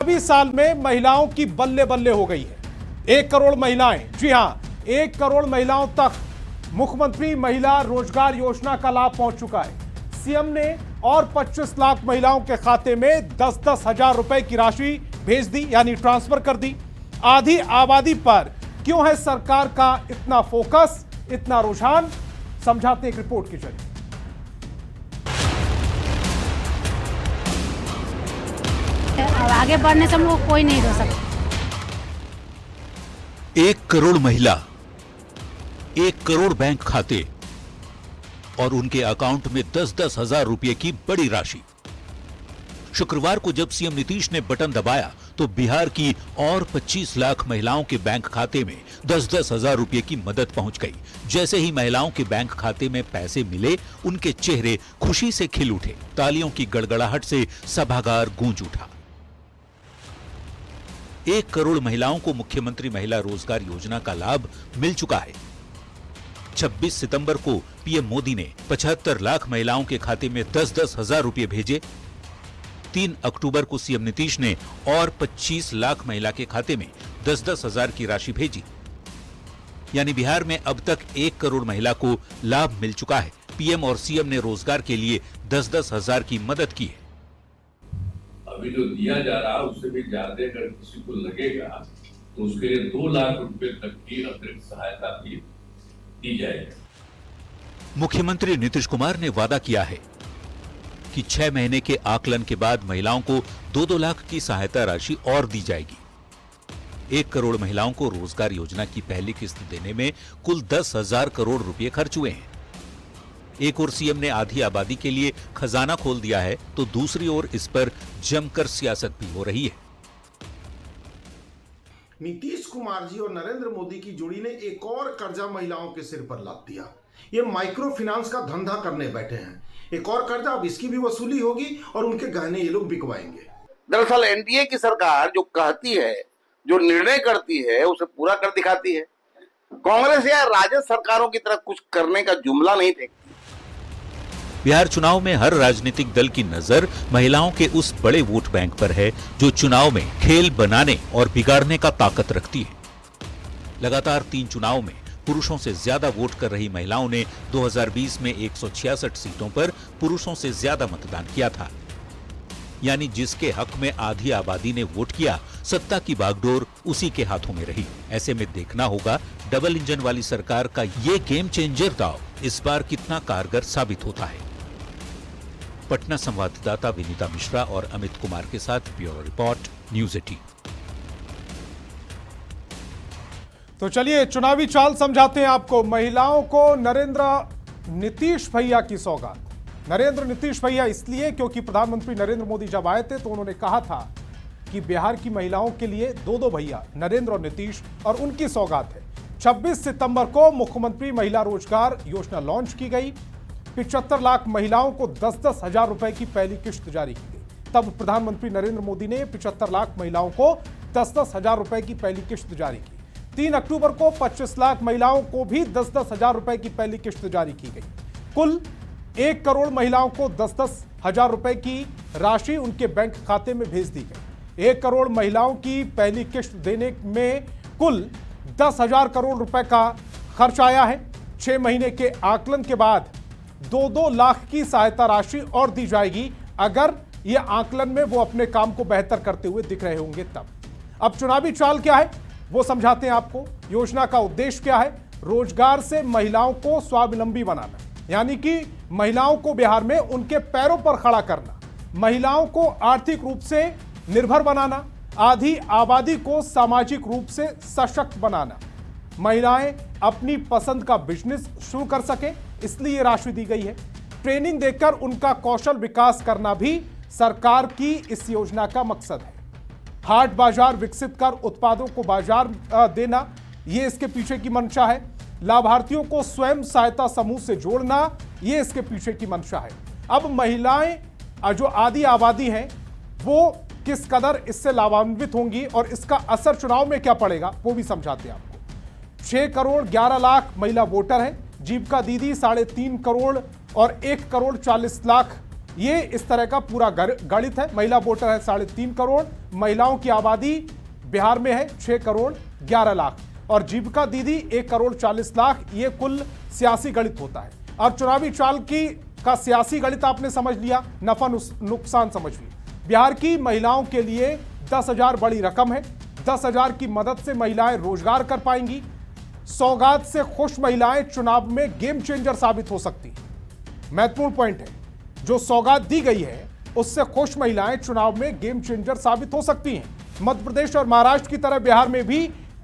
अभी साल में महिलाओं की बल्ले बल्ले हो गई है। 1 करोड़ महिलाएं, जी हां, 1 करोड़ महिलाओं तक मुख्यमंत्री महिला रोजगार योजना का लाभ पहुंच चुका है। सीएम ने और 25 लाख महिलाओं के खाते में 10-10 हजार रुपए की राशि भेज दी, यानी ट्रांसफर कर दी। आधी आबादी पर क्यों है सरकार का इतना फोकस, इतना रुझान, समझाते एक रिपोर्ट के जरिए। अब आगे बढ़ने से हम लोग कोई नहीं रोक सकता। 1 करोड़ महिला, 1 करोड़ बैंक खाते और उनके अकाउंट में 10-10 हजार रुपए की बड़ी राशि। शुक्रवार को जब सीएम नीतीश ने बटन दबाया तो बिहार की और 25 लाख महिलाओं के बैंक खाते में 10-10 हजार रुपए की मदद पहुंच गई। जैसे ही महिलाओं के बैंक खाते में पैसे मिले, उनके चेहरे खुशी से खिल उठे। तालियों की गड़गड़ाहट से सभागार गूंज उठा। 1 करोड़ महिलाओं को मुख्यमंत्री महिला रोजगार योजना का लाभ मिल चुका है। 26 सितंबर को पीएम मोदी ने 75 लाख महिलाओं के खाते में 10-10 हजार रुपए भेजे। 3 अक्टूबर को सीएम नीतीश ने और 25 लाख महिला के खाते में 10-10 हजार की राशि भेजी। यानी बिहार में अब तक 1 करोड़ महिला को लाभ मिल चुका है। पीएम और सीएम ने रोजगार के लिए 10-10 हजार की मदद की है। अभी जो दिया जा रहा है उससे भी ज्यादा अगर किसी को लगेगा तो उसके लिए 2 लाख रुपए तक की अतिरिक्त सहायता भी दी जाएगी। मुख्यमंत्री नीतीश कुमार ने वादा किया है कि 6 महीने के आकलन के बाद महिलाओं को 2-2 लाख की सहायता राशि और दी जाएगी। 1 करोड़ महिलाओं को रोजगार योजना की पहली किस्त देने में कुल 10,000 करोड़ रुपए खर्च हुए हैं। एक ओर सीएम ने आधी आबादी के लिए खजाना खोल दिया है, तो दूसरी ओर इस पर जमकर सियासत भी हो रही है। नीतीश कुमार जी और नरेंद्र मोदी की जोड़ी ने एक और कर्जा महिलाओं के सिर पर लाद दिया। ये माइक्रो फाइनेंस का धंधा करने बैठे हैं। एक और कर्जा, अब इसकी भी वसूली होगी और उनके गहने ये लोग बिकवाएंगे। दरअसल एनडीए की सरकार जो कहती है, जो निर्णय करती है, उसे पूरा कर दिखाती है। कांग्रेस या राजद सरकारों की तरह कुछ करने का जुमला नहीं फेंकती। बिहार चुनाव में हर राजनीतिक दल की नजर महिलाओं के उस बड़े वोट बैंक पर है जो चुनाव में खेल बनाने और बिगाड़ने का ताकत रखती है। लगातार 3 चुनाव में पुरुषों से ज्यादा वोट कर रही महिलाओं ने 2020 में 166 सीटों पर पुरुषों से ज्यादा मतदान किया था। यानी जिसके हक में आधी आबादी ने वोट किया, सत्ता की बागडोर उसी के हाथों में रही। ऐसे में देखना होगा डबल इंजन वाली सरकार का ये गेम चेंजर दाव इस बार कितना कारगर साबित होता है। पटना संवाददाता विनीता मिश्रा और अमित कुमार के साथ ब्यूरो रिपोर्ट, न्यूज 18। तो चलिए चुनावी चाल समझाते हैं आपको। महिलाओं को नीतीश भैया की सौगात। नरेंद्र नीतीश भैया इसलिए क्योंकि प्रधानमंत्री नरेंद्र मोदी जब आए थे तो उन्होंने कहा था कि बिहार की महिलाओं के लिए 2-2 भैया, नरेंद्र और नीतीश, और उनकी सौगात है। 26 सितंबर को मुख्यमंत्री महिला रोजगार योजना लॉन्च की गई। 75 लाख महिलाओं को 10-10 हजार रुपए की पहली किश्त जारी की गई। तब प्रधानमंत्री नरेंद्र मोदी ने 75 लाख महिलाओं को 10-10 हजार रुपए की पहली किश्त जारी की। 3 अक्टूबर को 25 लाख महिलाओं को भी 10-10 हजार रुपए की पहली किश्त जारी की गई। कुल 1 करोड़ महिलाओं को 10-10 हजार रुपए की राशि उनके बैंक खाते में भेज दी गई। 1 करोड़ महिलाओं की पहली किश्त देने में कुल 10,000 करोड़ रुपए का खर्च आया है। 6 महीने के आकलन के बाद 2-2 लाख की सहायता राशि और दी जाएगी, अगर यह आकलन में वो अपने काम को बेहतर करते हुए दिख रहे होंगे तब। अब चुनावी चाल क्या है वो समझाते हैं आपको। योजना का उद्देश्य क्या है? रोजगार से महिलाओं को स्वावलंबी बनाना, यानी कि महिलाओं को बिहार में उनके पैरों पर खड़ा करना, महिलाओं को आर्थिक रूप से निर्भर बनाना, आधी आबादी को सामाजिक रूप से सशक्त बनाना, महिलाएं अपनी पसंद का बिजनेस शुरू कर सके, इसलिए राशि दी गई है। ट्रेनिंग देकर उनका कौशल विकास करना भी सरकार की इस योजना का मकसद है। हाट बाजार विकसित कर उत्पादों को बाजार देना, यह इसके पीछे की मंशा है। लाभार्थियों को स्वयं सहायता समूह से जोड़ना, यह इसके पीछे की मंशा है। अब महिलाएं जो आधी आबादी हैं वो किस कदर इससे लाभान्वित होंगी और इसका असर चुनाव में क्या पड़ेगा वो भी समझाते हैं आपको। 6 करोड़ 11 लाख महिला वोटर हैं। जीविका दीदी 3.5 करोड़ और 1 करोड़ 40 लाख, ये इस तरह का पूरा गणित है। महिला वोटर है 3.5 करोड़, महिलाओं की आबादी बिहार में है 6 करोड़ 11 लाख और जीविका दीदी 1 करोड़ 40 लाख। ये कुल सियासी गणित होता है। अब चुनावी चाल का सियासी गणित आपने समझ लिया, नफा नुकसान समझ लिया। बिहार की महिलाओं के लिए 10,000 बड़ी रकम है। 10,000 की मदद से महिलाएं रोजगार कर पाएंगी। सौगात से खुश महिलाएं चुनाव में गेम चेंजर साबित हो सकती हैं। महत्वपूर्ण पॉइंट है, जो सौगात दी गई है उससे खुश महिलाएं चुनाव में गेम चेंजर साबित हो सकती हैं। मध्य प्रदेश और महाराष्ट्र की तरह बिहार में भी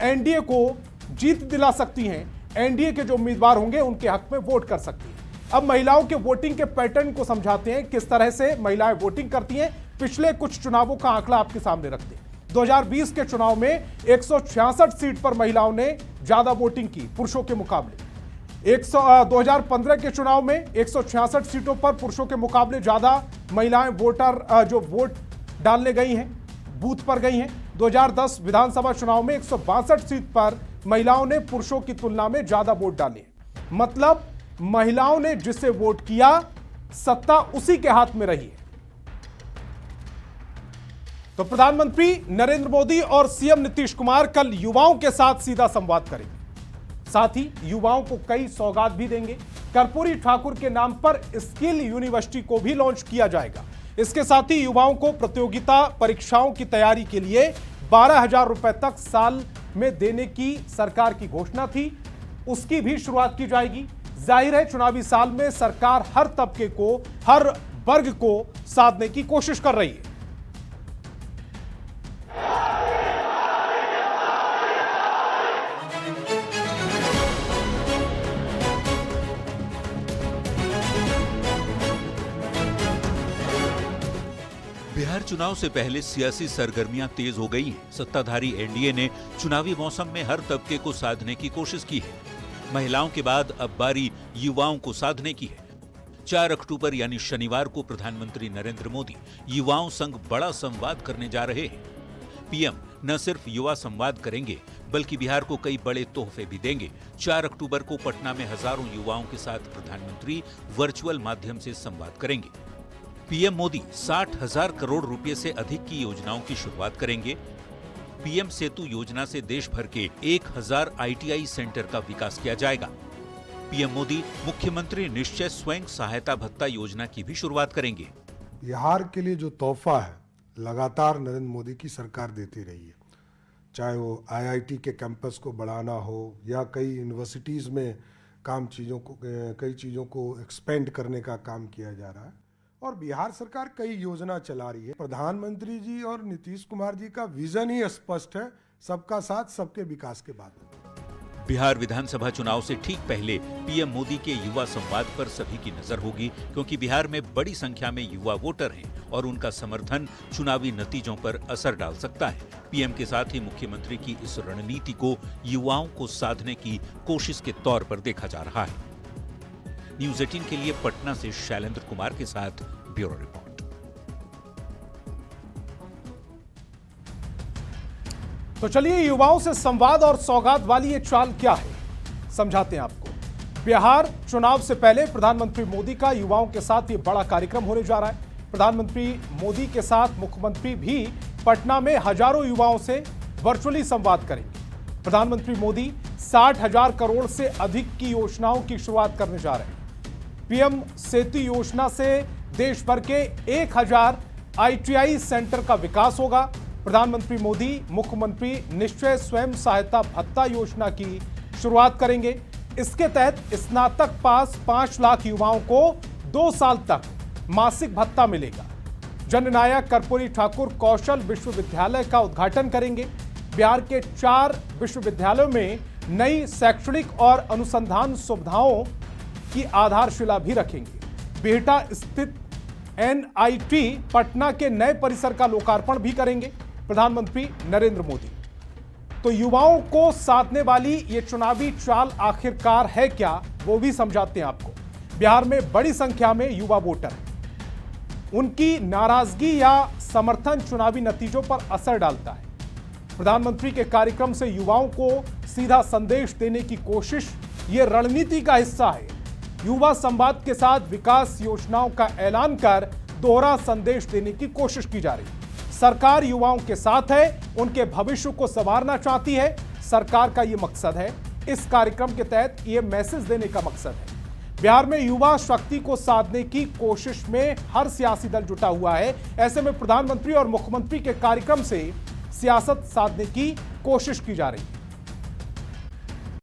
एनडीए को जीत दिला सकती हैं। एनडीए के जो उम्मीदवार होंगे उनके हक में वोट कर सकती हैं। अब महिलाओं के वोटिंग के पैटर्न को समझाते हैं, किस तरह से महिलाएं वोटिंग करती हैं। पिछले कुछ चुनावों का आंकड़ा आपके सामने रखते हैं। 2020 के चुनाव में 166 सीट पर महिलाओं ने ज्यादा वोटिंग की पुरुषों के मुकाबले। 2015 के चुनाव में 166 सीटों पर पुरुषों के मुकाबले ज्यादा महिलाएं जो वोट डालने गई हैं, बूथ पर गई हैं। 2010 विधानसभा चुनाव में 162 सीट पर महिलाओं ने पुरुषों की तुलना में ज्यादा वोट डाले। मतलब महिलाओं ने जिसे वोट किया, सत्ता उसी के हाथ में रही है। तो प्रधानमंत्री नरेंद्र मोदी और सीएम नीतीश कुमार कल युवाओं के साथ सीधा संवाद करेंगे। साथ ही युवाओं को कई सौगात भी देंगे। कर्पूरी ठाकुर के नाम पर स्किल यूनिवर्सिटी को भी लॉन्च किया जाएगा। इसके साथ ही युवाओं को प्रतियोगिता परीक्षाओं की तैयारी के लिए 12,000 रुपए तक साल में देने की सरकार की घोषणा थी, उसकी भी शुरुआत की जाएगी। जाहिर है चुनावी साल में सरकार हर तबके को, हर वर्ग को साधने की कोशिश कर रही है। बिहार चुनाव से पहले सियासी सरगर्मियां तेज हो गई हैं। सत्ताधारी एनडीए ने चुनावी मौसम में हर तबके को साधने की कोशिश की है। महिलाओं के बाद अब बारी युवाओं को साधने की है। 4 अक्टूबर यानी शनिवार को प्रधानमंत्री नरेंद्र मोदी युवाओं संग बड़ा संवाद करने जा रहे हैं। पीएम न सिर्फ युवा संवाद करेंगे बल्कि बिहार को कई बड़े तोहफे भी देंगे। 4 अक्टूबर को पटना में हजारों युवाओं के साथ प्रधानमंत्री वर्चुअल माध्यम से संवाद करेंगे। पीएम मोदी 60,000 करोड़ रुपए से अधिक की योजनाओं की शुरुआत करेंगे। पीएम सेतु योजना से देश भर के 1,000 आईटीआई सेंटर का विकास किया जाएगा। पीएम मोदी मुख्यमंत्री निश्चय स्वयं सहायता भत्ता योजना की भी शुरुआत करेंगे। बिहार के लिए जो तोहफा है लगातार नरेंद्र मोदी की सरकार देती रही है, चाहे वो आईआईटी के कैंपस को बढ़ाना हो या कई यूनिवर्सिटीज़ में कई चीज़ों को एक्सपेंड करने का काम किया जा रहा है और बिहार सरकार कई योजना चला रही है। प्रधानमंत्री जी और नीतीश कुमार जी का विजन ही स्पष्ट है, सबका साथ सबके विकास के बाद। बिहार विधानसभा चुनाव से ठीक पहले पीएम मोदी के युवा संवाद पर सभी की नजर होगी, क्योंकि बिहार में बड़ी संख्या में युवा वोटर हैं और उनका समर्थन चुनावी नतीजों पर असर डाल सकता है। पीएम के साथ ही मुख्यमंत्री की इस रणनीति को युवाओं को साधने की कोशिश के तौर पर देखा जा रहा है। न्यूज़ 18 के लिए पटना से शैलेंद्र कुमार के साथ ब्यूरो रिपोर्ट। तो चलिए युवाओं से संवाद और सौगात वाली ये चाल क्या है, समझाते हैं आपको। बिहार चुनाव से पहले प्रधानमंत्री मोदी का युवाओं के साथ ये बड़ा कार्यक्रम होने जा रहा है। प्रधानमंत्री मोदी के साथ मुख्यमंत्री भी पटना में हजारों युवाओं से वर्चुअली संवाद करेंगे। प्रधानमंत्री मोदी 60,000 करोड़ से अधिक की योजनाओं की शुरुआत करने जा रहे हैं। पीएम सेतु योजना से देश भर के 1,000 आईटीआई सेंटर का विकास होगा। प्रधानमंत्री मोदी मुख्यमंत्री निश्चय स्वयं सहायता भत्ता योजना की शुरुआत करेंगे। इसके तहत स्नातक पास 5 लाख युवाओं को 2 साल तक मासिक भत्ता मिलेगा। जननायक कर्पूरी ठाकुर कौशल विश्वविद्यालय का उद्घाटन करेंगे। बिहार के 4 विश्वविद्यालयों में नई शैक्षणिक और अनुसंधान सुविधाओं की आधारशिला भी रखेंगे। बिहटा स्थित एनआईटी पटना के नए परिसर का लोकार्पण भी करेंगे प्रधानमंत्री नरेंद्र मोदी। तो युवाओं को साधने वाली ये चुनावी चाल आखिरकार है क्या, वो भी समझाते हैं आपको। बिहार में बड़ी संख्या में युवा वोटर हैं। उनकी नाराजगी या समर्थन चुनावी नतीजों पर असर डालता है। प्रधानमंत्री के कार्यक्रम से युवाओं को सीधा संदेश देने की कोशिश ये रणनीति का हिस्सा है। युवा संवाद के साथ विकास योजनाओं का ऐलान कर दोहरा संदेश देने की कोशिश की जा रही है। सरकार युवाओं के साथ है, उनके भविष्य को संवारना चाहती है। सरकार का यह मकसद है। इस कार्यक्रम के तहत यह मैसेज देने का मकसद है। बिहार में युवा शक्ति को साधने की कोशिश में हर सियासी दल जुटा हुआ है। ऐसे में प्रधानमंत्री और मुख्यमंत्री के कार्यक्रम से सियासत साधने की कोशिश की जा रही है।